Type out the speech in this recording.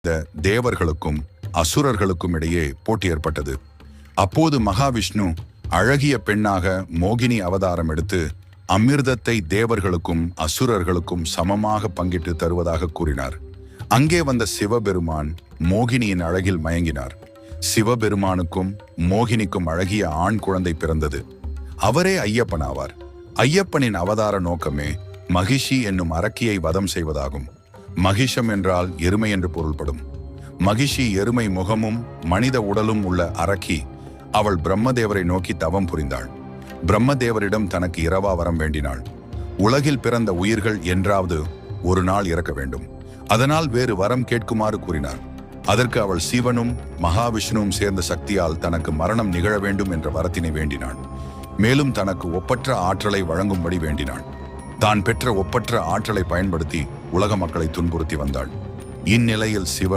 இந்த தேவர்களுக்கும் அசுரர்களுக்கும் இடையே போட்டி ஏற்பட்டது. அப்போது மகாவிஷ்ணு அழகிய பெண்ணாக மோகினி அவதாரம் எடுத்து அமிர்தத்தை தேவர்களுக்கும் அசுரர்களுக்கும் சமமாக பங்கிட்டு தருவதாக கூறினார். அங்கே வந்த சிவபெருமான் மோகினியின் அழகில் மயங்கினார். சிவபெருமானுக்கும் மோகினிக்கும் அழகிய ஆண் குழந்தை பிறந்தது. அவரே ஐயப்பன் ஆவார். ஐயப்பனின் அவதார நோக்கமே மகிஷி என்னும் அரக்கியை வதம் செய்வதாகும். மகிஷம் என்றால் எருமை என்று பொருள்படும். மகிஷி எருமை முகமும் மனித உடலும் உள்ள அரக்கி. அவள் பிரம்மதேவரை நோக்கி தவம் புரிந்தாள். பிரம்மதேவரிடம் தனக்கு இரவா வரம் வேண்டினாள். உலகில் பிறந்த உயிர்கள் என்றாவது ஒரு நாள் இறக்க வேண்டும், அதனால் வேறு வரம் கேட்குமாறு கூறினார். அதற்கு அவள் சிவனும் மகாவிஷ்ணுவும் சேர்ந்த சக்தியால் தனக்கு மரணம் நிகழ வேண்டும் என்ற வரத்தினை வேண்டினாள். மேலும் தனக்கு ஒப்பற்ற ஆற்றலை வழங்கும்படி வேண்டினாள். தான் பெற்ற ஒப்பற்ற ஆற்றலை பயன்படுத்தி உலக மக்களை துன்புறுத்தி வந்தாள். இந்நிலையில் சிவன்